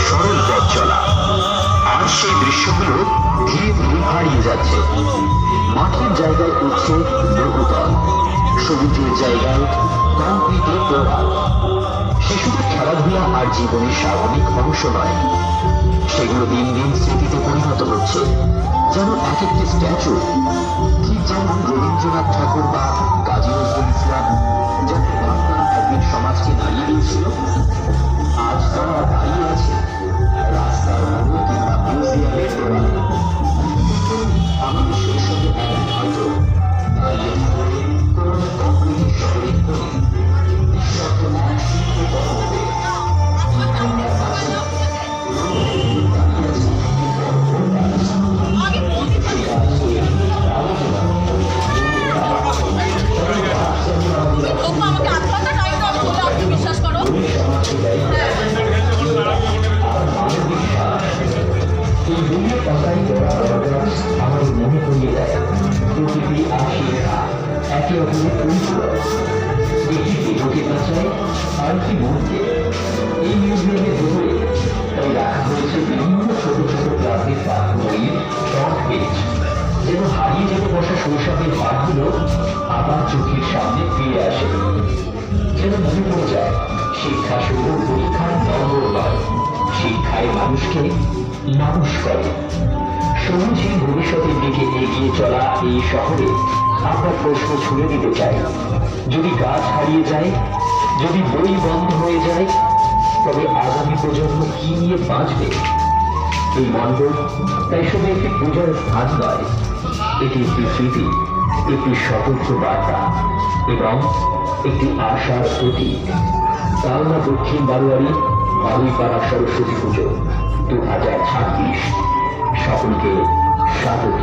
সরল পথ চলা। আর সেই দৃশ্যগুলো ধীরে ধীরে হারিয়ে যাচ্ছে। মাঠের জায়গায় উঠছে বহুতল, সবুজের জায়গায় কংক্রিটে পোড়া। শিশুদের খেলাধুলা আর জীবনের স্বাভাবিক অংশ নয়, সেগুলো দিন দিন স্মৃতিতে পরিণত হচ্ছে, যেন এক একটি স্ট্যাচু। ঠিক যেমন রবীন্দ্রনাথ ঠাকুর বা কাজী নজরুল ইসলাম যখন বাংলা একদিন সমাজকে দাঁড়িয়ে দিয়েছিল, আজ তারা দাঁড়িয়ে আছে রাস্তার মোড়ে কিংবা মিউজিয়ামের দেওয়ালে। আমাদের শৈশবে হয়তো দাঁড়িয়ে থাকবে কোন কংক্রিটের শহরের কোণে, নিঃশব্দ এক শিল্প বড় আমার কাছে বিশ্বাস করো আমার মনে করিয়ে দেয় প্রকৃতি আর শিক্ষা একে অপরের পরিপূরক। একটি ঢুকে বাঁচায় আর কি মনকে। এই মিউজিয়ামের ভেতরে তাই রাখা হয়েছে বিভিন্ন ছোট ছোট ক্লাসের পাঠ্য বইয়ের শর্ট পেজ, যেন হারিয়ে যেতে বসা শৈশবের পাঠগুলো আবার চোখের সামনে ফিরে আসে। যেন মনে পড়ে যায় শিক্ষা শুধু পরীক্ষার নম্বর নয়, শিক্ষায় মানুষকে মানুষ করে। সবুজহীন ভবিষ্যতের দিকে এগিয়ে চলা এই শহরে আমরা প্রশ্ন ছুড়ে দিতে চাই, যদি গাছ হারিয়ে যায়, যদি বই বন্ধ হয়ে যায়, তবে আগামী প্রজন্ম কি নিয়ে বাঁচবে? এই মণ্ডপ তাই শুধু একটি পূজার স্থান নয়, এটি একটি স্মৃতি, একটি সতর্ক বার্তা এবং একটি আশার প্রতীক। কালনা দক্ষিণ বারোয়ারি বারুইপাড়া সরস্বতী পুজো 2026 সকলকে স্বাগত।